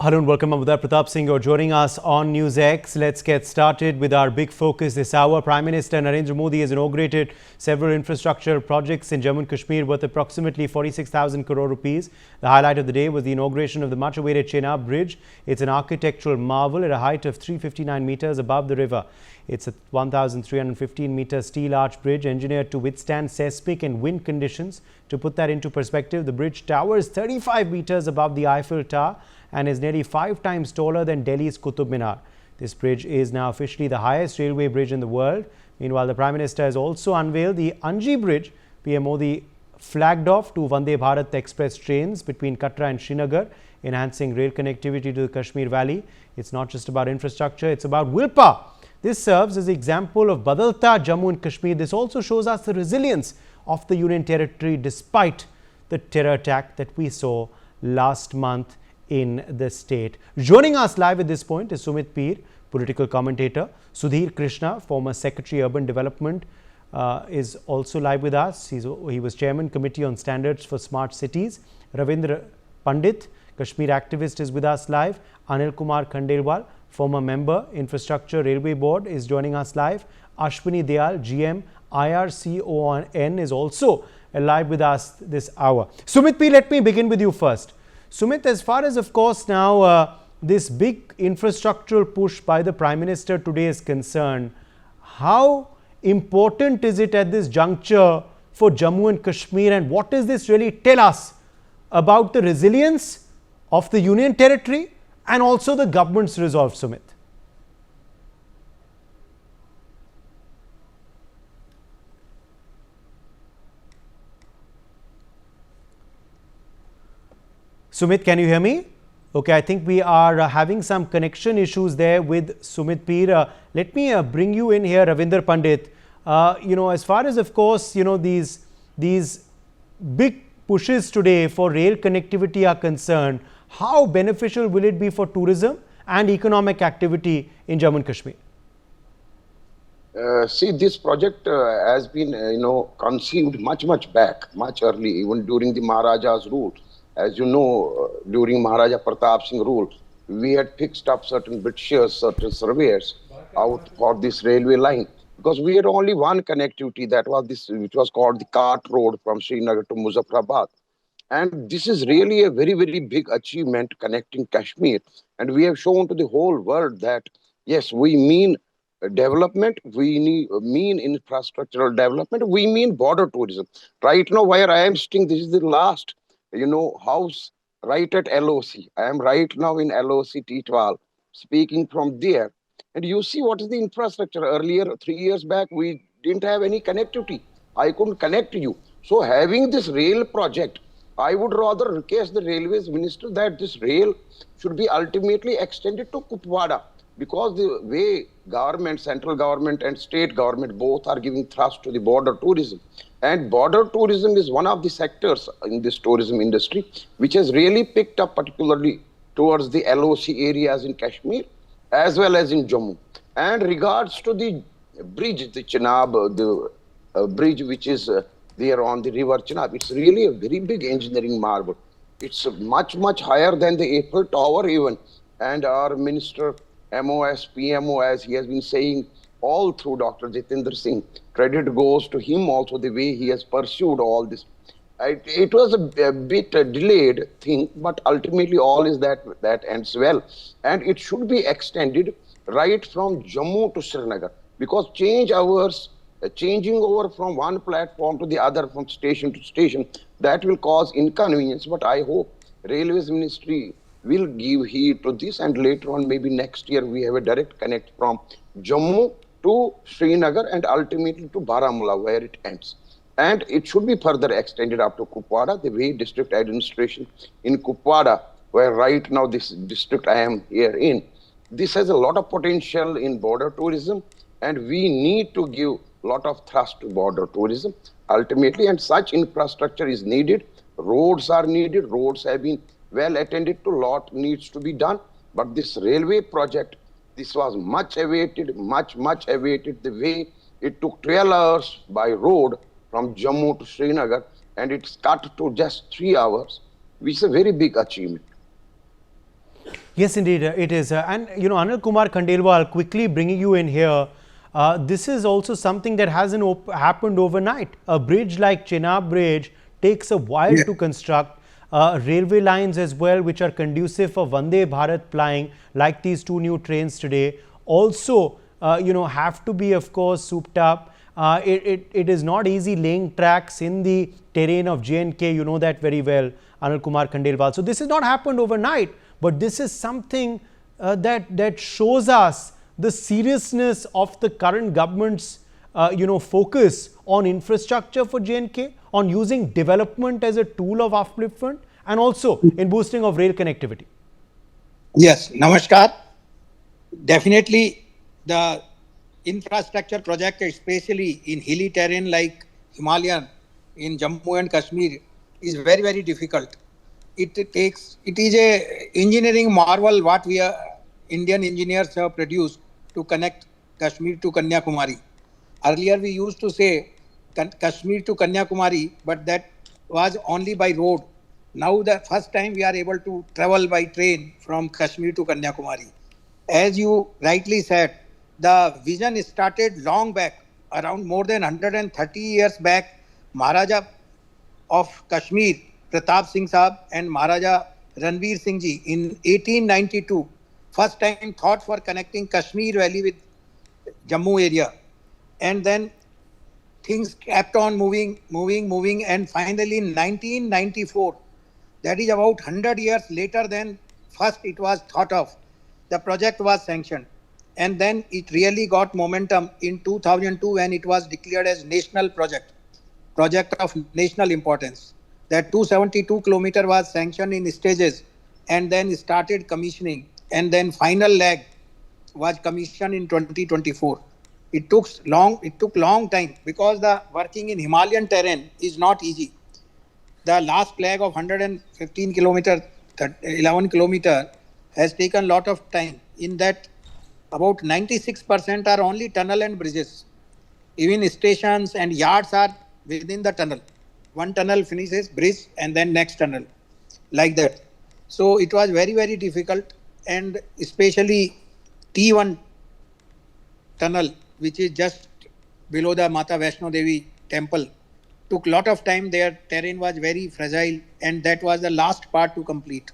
Hello and welcome. I'm Pratap Singh. You're joining us on NewsX. Let's get started with our big focus this hour. Prime Minister Narendra Modi has inaugurated several infrastructure projects in Jammu Kashmir worth approximately 46,000 crore rupees. The highlight of the day was the inauguration of the much-awaited Chenab Bridge. It's an architectural marvel at a height of 359 meters above the river. It's a 1,315-meter steel arch bridge engineered to withstand seismic and wind conditions. To put that into perspective, the bridge towers 35 meters above the Eiffel Tower and is nearly 5 times taller than Delhi's Qutub Minar. This bridge is now officially the highest railway bridge in the world. Meanwhile, the Prime Minister has also unveiled the Anji Bridge. PM Modi flagged off 2 Vande Bharat Express trains between Katra and Srinagar, enhancing rail connectivity to the Kashmir Valley. It's not just about infrastructure, it's about willpower. This serves as an example of Badalta Jammu and Kashmir. This also shows us the resilience of the Union Territory despite the terror attack that we saw last month in the state. Joining us live at this point is Sumit Peer, political commentator. Sudhir Krishna, former Secretary Urban Development, is also live with us. He was Chairman Committee on Standards for Smart Cities. Ravindra Pandit, Kashmir activist, is with us live. Anil Kumar Khandelwal, former member, Infrastructure Railway Board, is joining us live. Ashwini Dayal, GM, IRCON, is also live with us this hour. Sumit P, let me begin with you first. Sumit, as far as, of course, now this big infrastructural push by the Prime Minister today is concerned, how important is it at this juncture for Jammu and Kashmir, and what does this really tell us about the resilience of the Union Territory and also the government's resolve, Sumit? Sumit, can you hear me? Okay, I think we are having some connection issues there with Sumit Peer. Let me bring you in here, Ravinder Pandit. As far as, of course, these big pushes today for rail connectivity are concerned, how beneficial will it be for tourism and economic activity in Jammu and Kashmir? See, this project has been, conceived much back, much early, even during the Maharaja's rule. As you know, during Maharaja Pratap Singh rule, we had fixed up certain Britishers, certain surveyors out for this railway line, because we had only one connectivity, that was this, which was called the Cart Road from Srinagar to Muzaffarabad. And this is really a very big achievement connecting Kashmir. And we have shown to the whole world that, yes, we mean development, we mean infrastructural development, we mean border tourism. Right now, where I am sitting, this is the last house right at LOC. I am right now in LOC T12, speaking from there. And you see what is the infrastructure. Earlier, 3 years back, we didn't have any connectivity. I couldn't connect you. So having this rail project, I would rather request the railways minister that this rail should be ultimately extended to Kupwara, because the way government, central government and state government both are giving thrust to the border tourism. And border tourism is one of the sectors in this tourism industry which has really picked up, particularly towards the LOC areas in Kashmir as well as in Jammu. And regards to the bridge, the Chenab, the bridge which is there on the river Chenab, it's really a very big engineering marvel. It's much higher than the Eiffel Tower even. And our Minister MOS, PMO, as he has been saying all through, Dr. Jitendra Singh, credit goes to him also, the way he has pursued all this. It was a bit delayed thing, but ultimately all is that ends well. And it should be extended right from Jammu to Srinagar, because changing over from one platform to the other, from station to station, that will cause inconvenience. But I hope Railways Ministry will give heed to this, and later on, maybe next year, we have a direct connect from Jammu to Srinagar and ultimately to Baramulla, where it ends. And it should be further extended up to Kupwara, the way district administration in Kupwara, where right now this district I am here in, this has a lot of potential in border tourism, and we need to give a lot of thrust to border tourism ultimately, and such infrastructure is needed. Roads are needed. Roads have been well attended to. Lot needs to be done. But this railway project, this was much awaited, much awaited. The way it took 12 hours by road from Jammu to Srinagar, and it's cut to just 3 hours, which is a very big achievement. Yes, indeed, it is. And, Anil Kumar Khandelwal, quickly bringing you in here, this is also something that hasn't happened overnight. A bridge like Chenab Bridge takes a while Yeah. to construct. Railway lines as well, which are conducive for Vande Bharat flying, like these two new trains today, also, have to be, of course, souped up. It is not easy laying tracks in the terrain of J&K. You know that very well, Anil Kumar Khandelwal. So this has not happened overnight, but this is something that shows us the seriousness of the current government's focus on infrastructure for J&K, on using development as a tool of upliftment, and also in boosting of rail connectivity. Yes, Namaskar. Definitely, the infrastructure project, especially in hilly terrain like Himalayan, in Jammu and Kashmir, is very, very difficult. It is a engineering marvel what we are, Indian engineers have produced to connect Kashmir to Kanyakumari. Earlier we used to say Kashmir to Kanyakumari, but that was only by road. Now the first time we are able to travel by train from Kashmir to Kanyakumari. As you rightly said, the vision started long back, around more than 130 years back. Maharaja of Kashmir, Pratap Singh Saab, and Maharaja Ranveer Singh Ji in 1892, first time thought for connecting Kashmir Valley with Jammu area. And then things kept on moving, and finally in 1994, that is about 100 years later than first it was thought of, the project was sanctioned. And then it really got momentum in 2002 when it was declared as national project of national importance. That 272 kilometer was sanctioned in stages and then started commissioning, and then final leg was commissioned in 2024. It took long time because the working in Himalayan terrain is not easy. The last leg of 115 kilometer, 11 kilometer has taken lot of time. In that, about 96% are only tunnel and bridges. Even stations and yards are within the tunnel. One tunnel finishes, bridge, and then next tunnel, like that. So it was very, very difficult, and especially T1 tunnel, which is just below the Mata Vaishno Devi temple, took lot of time. Their terrain was very fragile, and that was the last part to complete.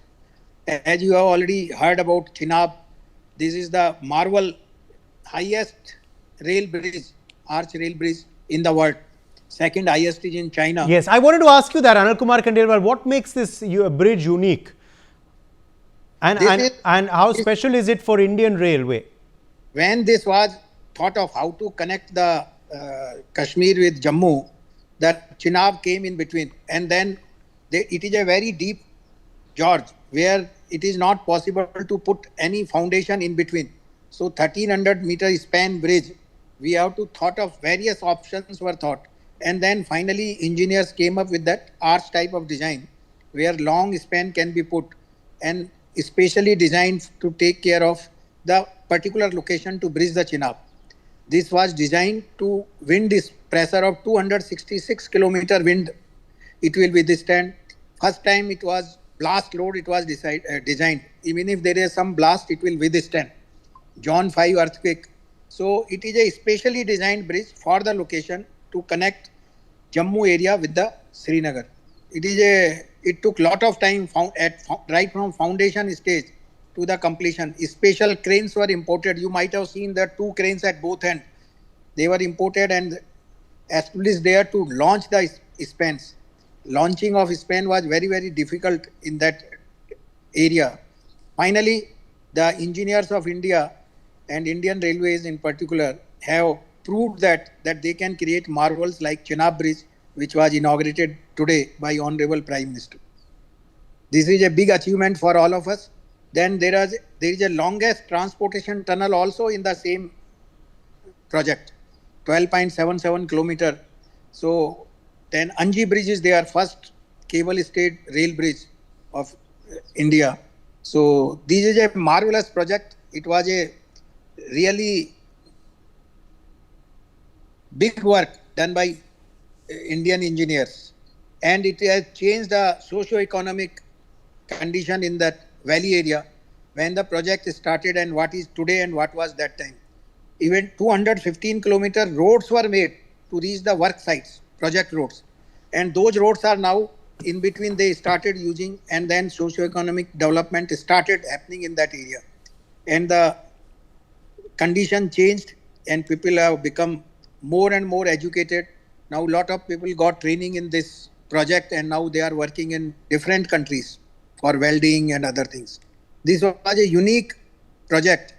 As you have already heard about Chenab, this is the marvel highest rail bridge, arch rail bridge in the world. Second highest is in China. Yes, I wanted to ask you that, Anil Kumar Khandelwal, what makes this bridge unique? And how special is it for Indian Railway? When this was thought of how to connect the Kashmir with Jammu, that Chenab came in between, and then it is a very deep gorge where it is not possible to put any foundation in between. So 1300-meter span bridge, we have to thought of various options were thought, and then finally engineers came up with that arch type of design where long span can be put, and especially designed to take care of the particular location to bridge the Chenab. This was designed to wind this pressure of 266 kilometer wind. It will be withstand. First time it was blast load, it was designed. Even if there is some blast, it will withstand. John 5 earthquake. So it is a specially designed bridge for the location to connect Jammu area with the Srinagar. It took lot of time right from foundation stage to the completion. Special cranes were imported. You might have seen the two cranes at both ends. They were imported and established there to launch the spans. Launching of span was very, very difficult in that area. Finally, the engineers of India and Indian Railways in particular have proved that they can create marvels like Chenab Bridge, which was inaugurated today by Honorable Prime Minister. This is a big achievement for all of us. Then there is a longest transportation tunnel also in the same project, 12.77 kilometer. So then Anji Bridge is their first cable-stayed rail bridge of India. So this is a marvelous project. It was a really big work done by Indian engineers, and it has changed the socio-economic condition in that valley area. when the project started and what is today and what was that time. Even 215-kilometer roads were made to reach the work sites, project roads. And those roads are now in between they started using, and then socio-economic development started happening in that area. And the condition changed and people have become more and more educated. Now a lot of people got training in this project and now they are working in different countries for welding and other things. This was a unique project.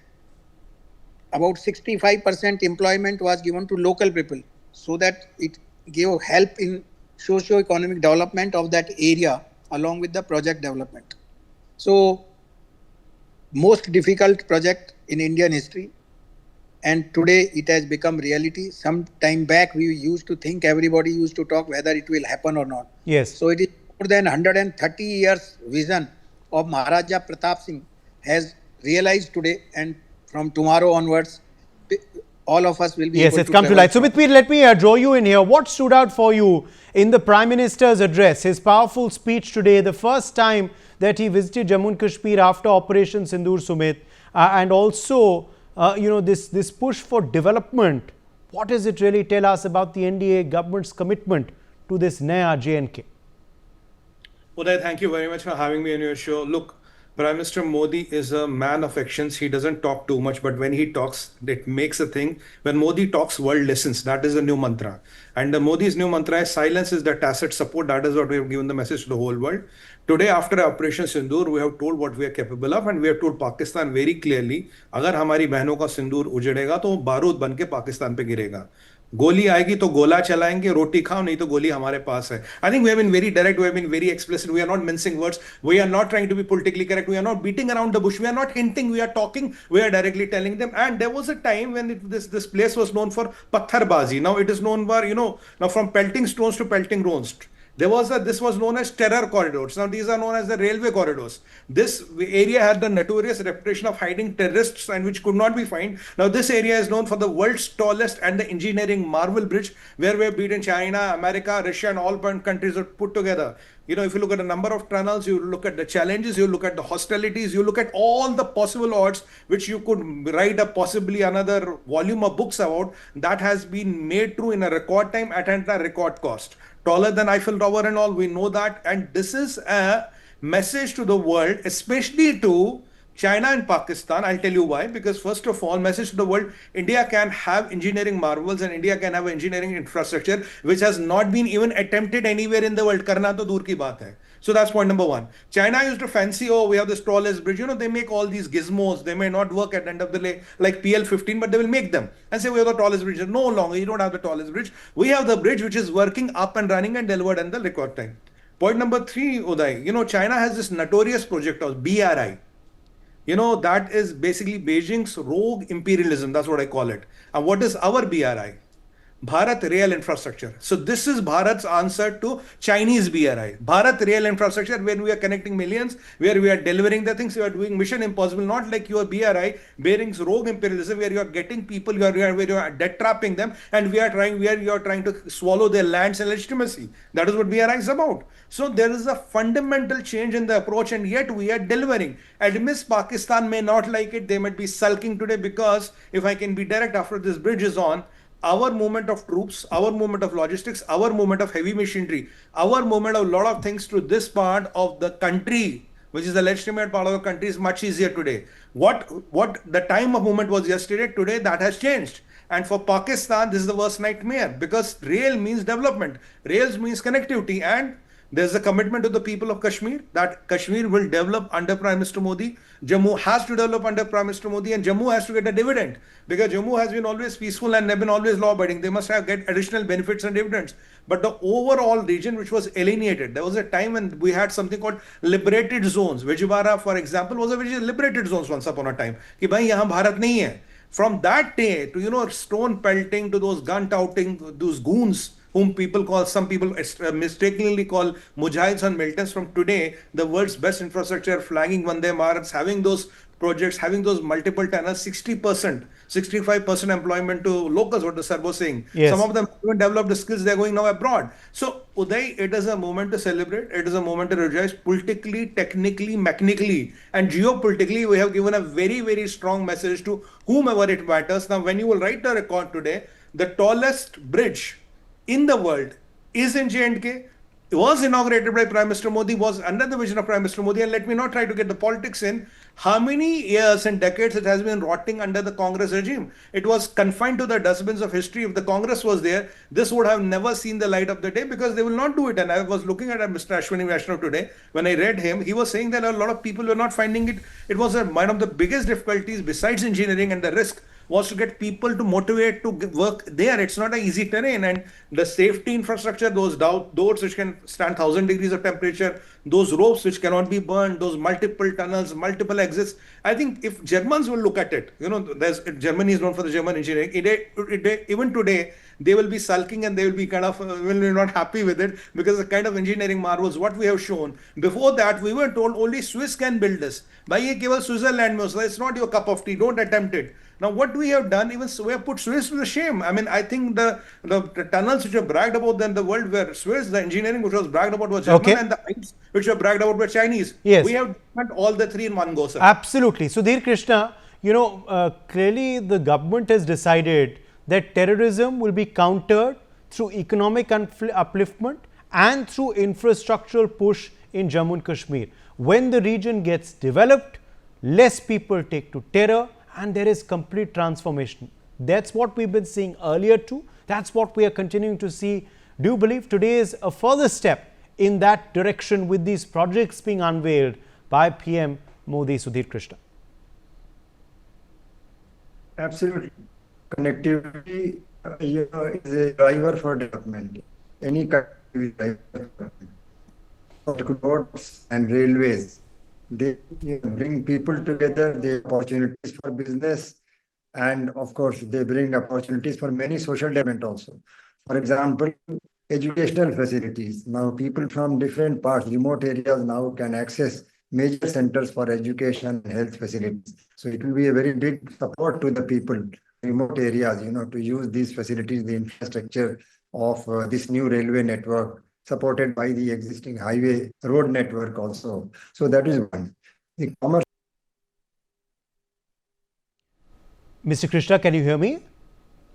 About 65% employment was given to local people so that it gave help in socio-economic development of that area along with the project development. So, most difficult project in Indian history, and today it has become reality. Some time back we used to think, everybody used to talk whether it will happen or not. Yes. So it is more than 130 years vision of Maharaja Pratap Singh has realized today, and from tomorrow onwards, all of us will be yes, able it's come to light. So, Mitpir, let me draw you in here. What stood out for you in the Prime Minister's address, his powerful speech today, the first time that he visited Jammu and Kashmir after Operation Sindoor, Sumit, and also, this push for development? What does it really tell us about the NDA government's commitment to this Naya J&K? Uday, thank you very much for having me on your show. Look, Prime Minister Modi is a man of actions. He doesn't talk too much, but when he talks, it makes a thing. When Modi talks, world listens. That is the new mantra. And the Modi's new mantra is silence is the tacit support. That is what we have given the message to the whole world. Today, after Operation Sindoor, we have told what we are capable of, and we have told Pakistan very clearly, अगर हमारी बहनों का सिंदूर उजड़ेगा तो बारूद बन के पाकिस्तान पे गिरेगा. गोली आएगी तो गोला चलाएंगे, रोटी खाओ, नहीं तो गोली हमारे पास है. I think we have been very direct, we have been very explicit, we are not mincing words, we are not trying to be politically correct, we are not beating around the bush, we are not hinting, we are talking, we are directly telling them. And there was a time when this place was known for Patharbazi. Now it is known for, now from pelting stones to pelting drones. This was known as terror corridors. Now these are known as the railway corridors. This area had the notorious reputation of hiding terrorists and which could not be found. Now this area is known for the world's tallest and the engineering marvel bridge, where we have beaten China, America, Russia and all countries are put together. If you look at the number of tunnels, you look at the challenges, you look at the hostilities, you look at all the possible odds which you could write possibly another volume of books about, that has been made true in a record time at a record cost. Taller than Eiffel Tower and all, we know that. And this is a message to the world, especially to China and Pakistan. I'll tell you why. Because first of all, message to the world, India can have engineering marvels and India can have engineering infrastructure which has not been even attempted anywhere in the world. Karna to dur ki baat hai. So that's point number one. China used to fancy, we have the tallest bridge. They make all these gizmos. They may not work at the end of the day like PL-15, but they will make them and say we have the tallest bridge. No longer, you don't have the tallest bridge. We have the bridge which is working up and running and delivered in the record time. Point number three, Uday, China has this notorious project of BRI. That is basically Beijing's rogue imperialism. That's what I call it. And what is our BRI? Bharat Rail Infrastructure. So this is Bharat's answer to Chinese BRI. Bharat Rail Infrastructure, when we are connecting millions, where we are delivering the things, we are doing mission impossible, not like your BRI, Bering's rogue imperialism, where you are getting people, where you are debt trapping them, and you are trying to swallow their lands and legitimacy. That is what BRI is about. So there is a fundamental change in the approach, and yet we are delivering. Admits Pakistan may not like it, they might be sulking today, because if I can be direct, after this bridge is on, our movement of troops, our movement of logistics, our movement of heavy machinery, our movement of a lot of things to this part of the country, which is the legitimate part of the country, is much easier today. What the time of movement was yesterday, today that has changed. And for Pakistan, this is the worst nightmare, because rail means development, rails means connectivity, and there's a commitment to the people of Kashmir that Kashmir will develop under Prime Minister Modi. Jammu has to develop under Prime Minister Modi, and Jammu has to get a dividend, because Jammu has been always peaceful and they've been always law-abiding. They must get additional benefits and dividends. But the overall region which was alienated, there was a time when we had something called liberated zones. Vijayawada, for example, was a very liberated zones once upon a time. Ki bhai yahan Bharat nahi hai. From that day to stone pelting to those gun touting, those goons, whom some people mistakenly call mujahids and militants, from today, the world's best infrastructure, flagging Vande Bharats, having those projects, having those multiple tunnels, 60%, 65% employment to locals, what the sir was saying. Yes. Some of them even developed the skills, they're going now abroad. So, Uday, it is a moment to celebrate. It is a moment to rejoice politically, technically, mechanically, and geopolitically. We have given a very, very strong message to whomever it matters. Now, when you will write the record today, the tallest bridge in the world is in J&K. It was inaugurated by Prime Minister Modi, was under the vision of Prime Minister Modi. And let me not try to get the politics in. How many years and decades it has been rotting under the Congress regime? It was confined to the dustbins of history. If the Congress was there, this would have never seen the light of the day because they will not do it. And I was looking at Mr. Ashwini Vaishnav today. When I read him, he was saying that a lot of people were not finding it. It was one of the biggest difficulties besides engineering and the risk was to get people to motivate to work there. It's not an easy terrain, and the safety infrastructure, those doors which can stand 1,000 degrees of temperature, those ropes which cannot be burned, those multiple tunnels, multiple exits. I think if Germans will look at it, Germany is known for the German engineering. Even today, they will be sulking and they will be kind of will be not happy with it because the kind of engineering marvels what we have shown. Before that, we were told only Swiss can build this. By Switzerland, it's not your cup of tea. Don't attempt it. Now, what we have done, even we have put Swiss to the shame. I mean, I think the tunnels which were bragged about then the world were Swiss, the engineering which was bragged about was German, and the heights which were bragged about were Chinese. Yes. We have done all the three in one go, sir. Absolutely. Sudhir Krishna, clearly the government has decided that terrorism will be countered through economic upliftment and through infrastructural push in Jammu and Kashmir. When the region gets developed, less people take to terror, and there is complete transformation. That's what we've been seeing earlier too. That's what we are continuing to see. Do you believe today is a further step in that direction with these projects being unveiled by PM Modi, Sudhir Krishna? Absolutely. Connectivity is a driver for development. Any country is a driver for development. Roads and railways, they bring people together, they opportunities for business, and of course, they bring opportunities for many social development also. For example, educational facilities. Now, people from different parts, remote areas now can access major centers for education and health facilities. So it will be a very big support to the people, remote areas, to use these facilities, the infrastructure of this new railway network, supported by the existing highway road network also. So that is one. The commerce. Mr. Krishna, can you hear me?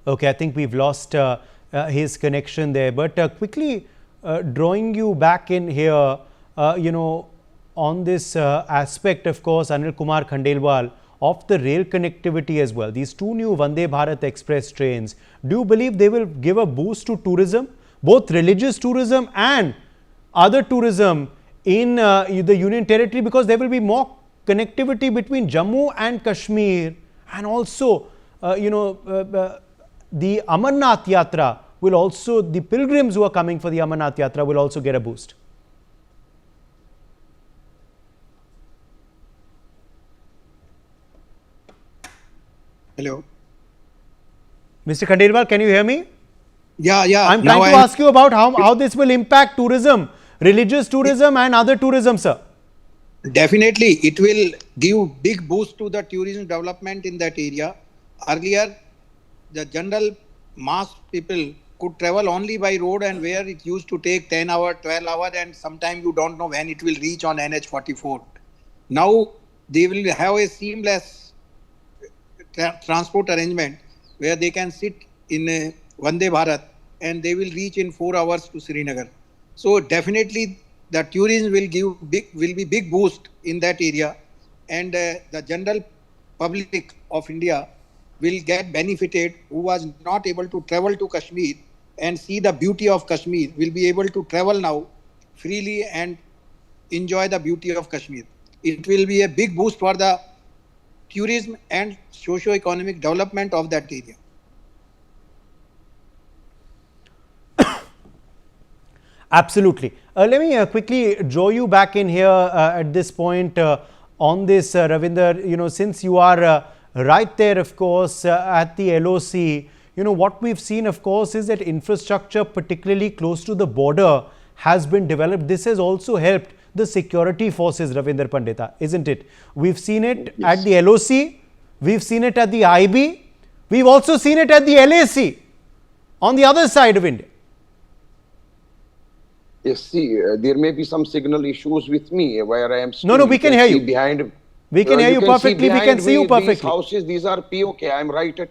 Okay, I think we've lost his connection there. But quickly drawing you back in here, on this aspect, of course, Anil Kumar Khandelwal, of the rail connectivity as well. These two new Vande Bharat Express trains, do you believe they will give a boost to tourism? Both religious tourism and other tourism in the Union Territory, because there will be more connectivity between Jammu and Kashmir, and also, the Amarnath Yatra will also, the pilgrims who are coming for the Amarnath Yatra will also get a boost. Hello. Mr. Khandelwal, can you hear me? Yeah. I'm trying to ask you about how this will impact tourism, religious tourism and other tourism, sir. Definitely, it will give big boost to the tourism development in that area. Earlier, the general mass people could travel only by road, and where it used to take 10 hours, 12 hours, and sometimes you don't know when it will reach on NH44. Now, they will have a seamless transport arrangement where they can sit in a Vande Bharat and they will reach in 4 hours to Srinagar. So definitely the tourism will be big boost in that area, and the general public of India will get benefited who was not able to travel to Kashmir and see the beauty of Kashmir, will be able to travel now freely and enjoy the beauty of Kashmir. It will be a big boost for the tourism and socio-economic development of that area. Absolutely. Let me quickly draw you back in here at this point on this, Ravinder. Since you are right there, of course, at the LOC, what we've seen, of course, is that infrastructure, particularly close to the border, has been developed. This has also helped the security forces, Ravinder Pandita, isn't it? We've seen it at the LOC, we've seen it at the IB, we've also seen it at the LAC on the other side of India. Yes, see, there may be some signal issues with me where I am. No, we can hear you. Behind, we can hear you perfectly. We can see you perfectly. These houses, these are POK. I am right at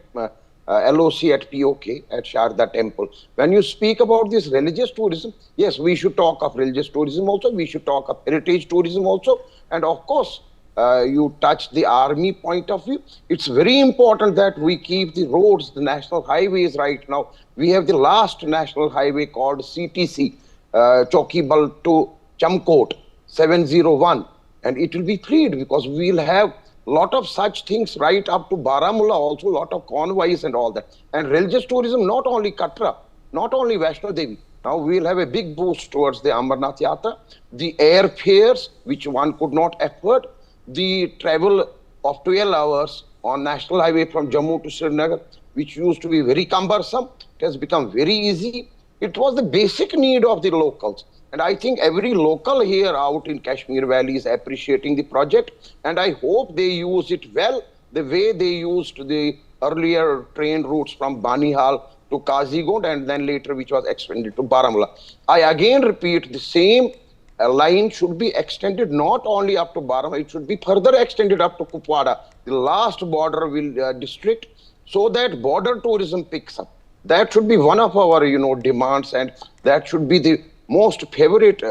LOC at POK at Sharda Temple. When you speak about this religious tourism, yes, we should talk of religious tourism also. We should talk of heritage tourism also. And of course, you touch the army point of view. It's very important that we keep the roads, the national highways right now. We have the last national highway called CTC. Chokibal to Chamkot 701, and it will be freed because we will have a lot of such things right up to Baramulla, also a lot of convoys and all that. And religious tourism, not only Katra, not only Vaishno Devi. Now we will have a big boost towards the Amarnath Yatra, the airfares which one could not afford, the travel of 12 hours on national highway from Jammu to Srinagar, which used to be very cumbersome. It has become very easy. It was the basic need of the locals. And I think every local here out in Kashmir Valley is appreciating the project. And I hope they use it well, the way they used the earlier train routes from Banihal to Kazigund and then later which was extended to Baramulla. I again repeat, the same line should be extended not only up to Baramulla, it should be further extended up to Kupwara, the last border district, so that border tourism picks up. That should be one of our, demands, and that should be the most favorite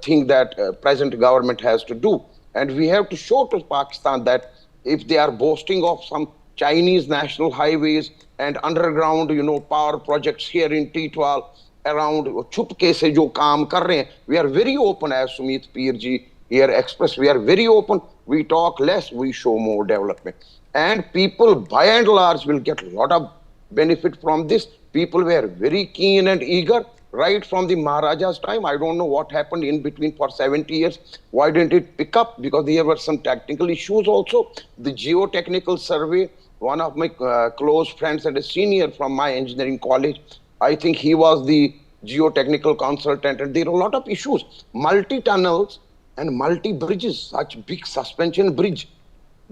thing that present government has to do. And we have to show to Pakistan that if they are boasting of some Chinese national highways and underground, power projects here in Titwal, around Chupke se jo kaam kar rahe hain, we are very open, as Sumit Peer ji here expressed. We are very open. We talk less, we show more development. And people, by and large, will get a lot of benefit from this. People were very keen and eager right from the Maharaja's time. I don't know what happened in between for 70 years. Why didn't it pick up? Because there were some technical issues also. The geotechnical survey, one of my close friends and a senior from my engineering college, I think he was the geotechnical consultant, and there are a lot of issues. Multi-tunnels and multi-bridges, such big suspension bridge.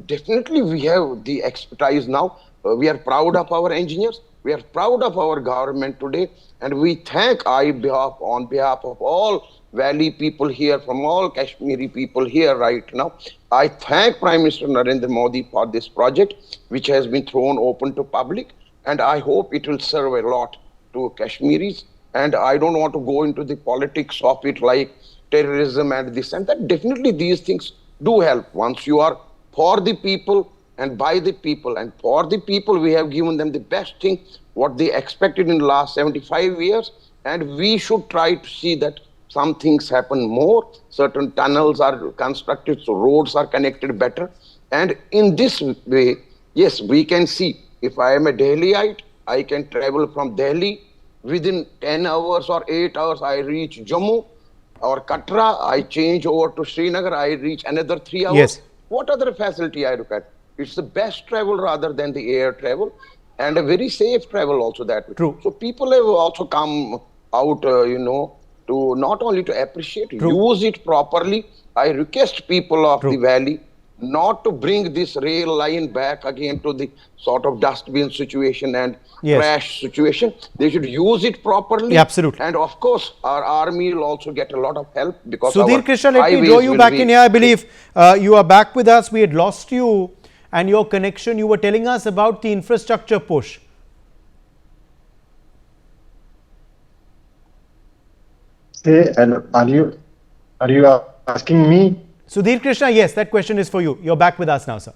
Definitely we have the expertise now. We are proud of our engineers. We are proud of our government today. And we thank on behalf of all Valley people here, from all Kashmiri people here right now. I thank Prime Minister Narendra Modi for this project, which has been thrown open to public. And I hope it will serve a lot to Kashmiris. And I don't want to go into the politics of it like terrorism and this and that. Definitely these things do help. Once you are for the people and by the people, and for the people, we have given them the best thing, what they expected in the last 75 years. And we should try to see that some things happen more. Certain tunnels are constructed, so roads are connected better. And in this way, yes, we can see, if I am a Delhiite, I can travel from Delhi within 10 hours or 8 hours, I reach Jammu, or Katra, I change over to Srinagar, I reach another 3 hours. Yes. What other facility I look at? It's the best travel rather than the air travel, and a very safe travel also that way. True. So people have also come out, to not only to appreciate, use it properly. I request people of the valley not to bring this rail line back again to the sort of dustbin situation and crash situation. They should use it properly. Absolutely. And of course, our army will also get a lot of help, because Sudhir Krishna, let me draw you back in here. I believe you are back with us. We had lost you and your connection. You were telling us about the infrastructure push. Are you asking me? Sudhir Krishna, yes, that question is for you. You're back with us now, sir.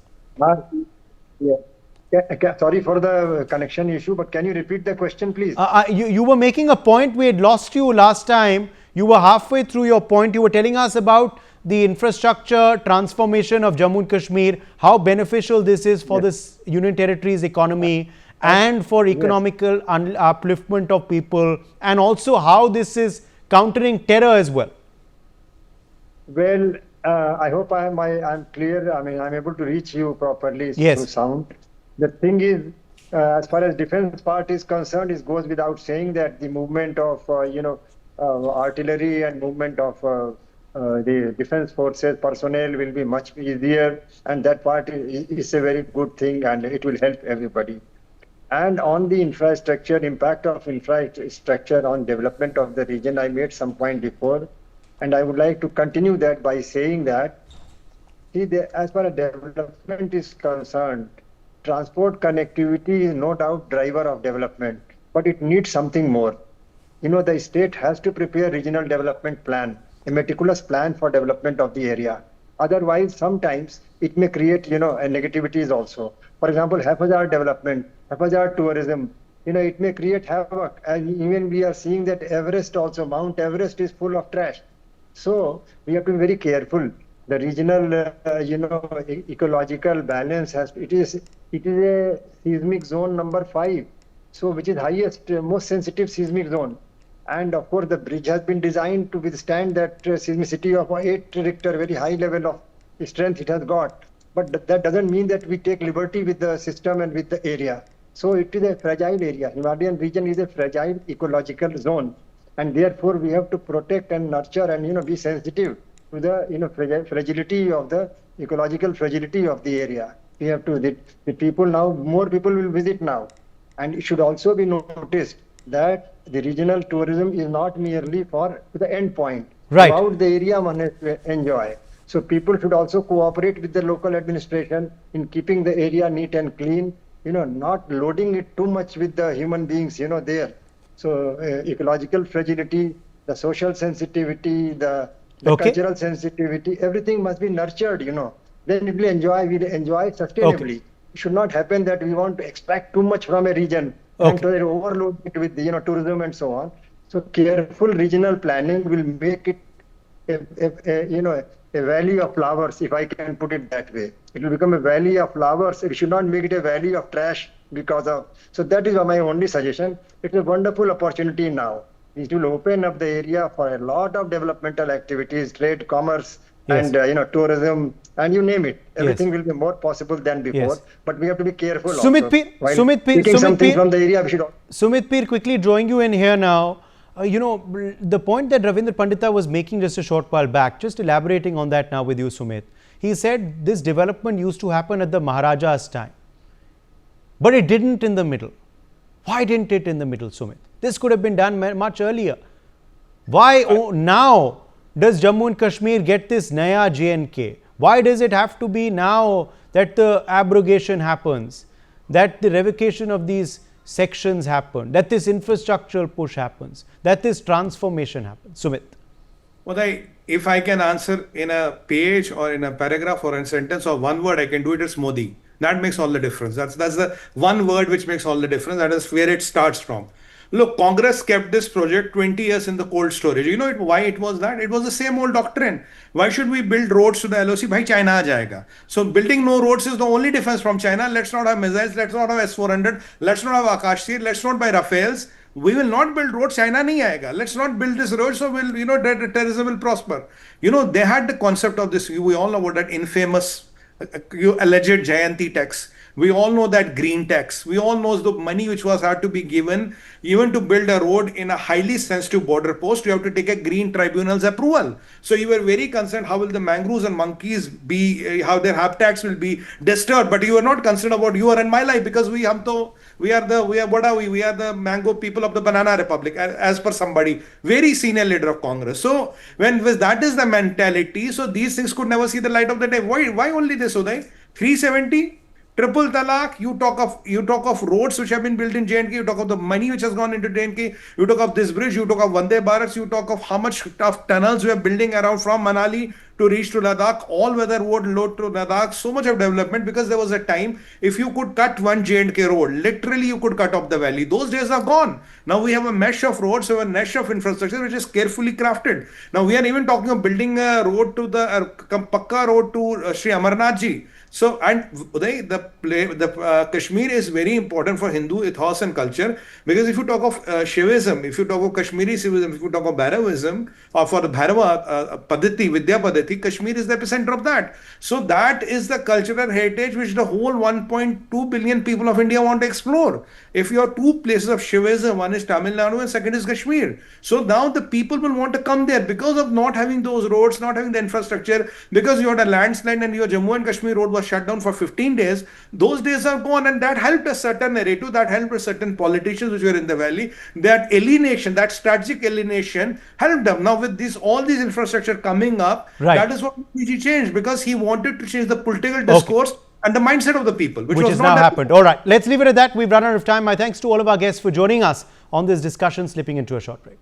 Sorry for the connection issue, but can you repeat the question, please? You were making a point. We had lost you last time. You were halfway through your point. You were telling us about the infrastructure transformation of Jammu and Kashmir, how beneficial this is for this Union Territory's economy and for economical upliftment of people, and also how this is countering terror as well. Well, I hope I'm clear. I mean, I'm able to reach you properly through sound. The thing is, as far as defense part is concerned, it goes without saying that the movement of artillery and movement of the defense forces personnel will be much easier, and that part is a very good thing, and it will help everybody. And on the infrastructure, impact of infrastructure on development of the region, I made some point before, and I would like to continue that by saying that, see, as far as development is concerned, transport connectivity is no doubt driver of development, but it needs something more. The state has to prepare regional development plan, a meticulous plan for development of the area. Otherwise, sometimes it may create, negativities also. For example, haphazard development, haphazard tourism, it may create havoc. And even we are seeing that Everest also, Mount Everest is full of trash. So we have to be very careful. The regional, ecological balance it is a seismic zone number 5. So which is highest, most sensitive seismic zone. And of course, the bridge has been designed to withstand that seismicity of 8 Richter, very high level of strength it has got. But that doesn't mean that we take liberty with the system and with the area. So it is a fragile area. Himalayan region is a fragile ecological zone. And therefore, we have to protect and nurture and, be sensitive to the, fragility of the ecological fragility of the area. We have to, the people now, more people will visit now. And it should also be noticed that the regional tourism is not merely for the end point. Right. Throughout the area, one has to enjoy. So people should also cooperate with the local administration in keeping the area neat and clean, not loading it too much with the human beings, there. So ecological fragility, the social sensitivity, the cultural sensitivity, everything must be nurtured, Then we'll enjoy sustainably. Okay. It should not happen that we want to expect too much from a region and to overload it with tourism and so on. So careful regional planning will make it a valley of flowers, if I can put it that way. It will become a valley of flowers. We should not make it a valley of trash so that is my only suggestion. It's a wonderful opportunity now. It will open up the area for a lot of developmental activities, trade, commerce, and tourism, and you name it. Everything will be more possible than before. But we have to be careful. Sumit Peer, something from the area, we should. Sumit Peer, quickly drawing you in here now. The point that Ravindra Pandita was making just a short while back, just elaborating on that now with you, Sumit. He said this development used to happen at the Maharaja's time, but it didn't in the middle. Why didn't it in the middle, Sumit? This could have been done much earlier. Why now does Jammu and Kashmir get this Naya J&K? Why does it have to be now that the abrogation happens, that the revocation of these sections happen, that this infrastructural push happens, that this transformation happens? Sumit. Well, if I can answer in a page or in a paragraph or in a sentence or one word, I can do it as Modi. That makes all the difference. That's the one word which makes all the difference. That is where it starts from. Look, Congress kept this project 20 years in the cold storage. You know why it was that? It was the same old doctrine. Why should we build roads to the LOC? Bhai, China aa jayega. So building no roads is the only defense from China. Let's not have missiles. Let's not have S-400. Let's not have Akash Tir. Let's not buy Rafales. We will not build roads. China nahi aayega. Let's not build this road. So terrorism will prosper. They had the concept of this. We all know about that infamous alleged Jayanti tax. We all know that green tax. We all know the money which had to be given even to build a road in a highly sensitive border post. You have to take a green tribunal's approval. So you were very concerned how will the mangroves and monkeys be, how their habitats will be disturbed. But you are not concerned about your and my life because we are the mango people of the banana republic, as per somebody, very senior leader of Congress. So when that is the mentality, so these things could never see the light of the day. Why only this, Uday? 370? Triple talaq, you talk of roads which have been built in J&K, you talk of the money which has gone into J&K, you talk of this bridge, you talk of Vande Bharat, you talk of how much tough tunnels we are building around from Manali to reach to Ladakh, all weather road load to Ladakh, so much of development because there was a time if you could cut one J&K road, literally you could cut off the valley. Those days are gone. Now we have a mesh of roads, we have a mesh of infrastructure which is carefully crafted. Now we are even talking of building a road to the Pakka road to Sri Amarnath Ji. So, and Uday, Kashmir is very important for Hindu ethos and culture, because if you talk of Shivism, if you talk of Kashmiri Shivism, if you talk of Bhairavism, or for the Bhairava Padati, Vidya Padati, Kashmir is the epicenter of that. So that is the cultural heritage which the whole 1.2 billion people of India want to explore. If you have two places of Shivism, one is Tamil Nadu and second is Kashmir. So now the people will want to come there because of not having those roads, not having the infrastructure, because you had a landslide and your Jammu and Kashmir road was shut down for 15 days. Those days are gone, and that helped a certain narrative, that helped a certain politicians which were in the valley. That alienation, that strategic alienation helped them. Now with all these infrastructure coming up, Right. that is what PG changed, because he wanted to change the political discourse and the mindset of the people, which has now happened. All right, let's leave it at that. We've run out of time. My thanks to all of our guests for joining us on this discussion, slipping into a short break.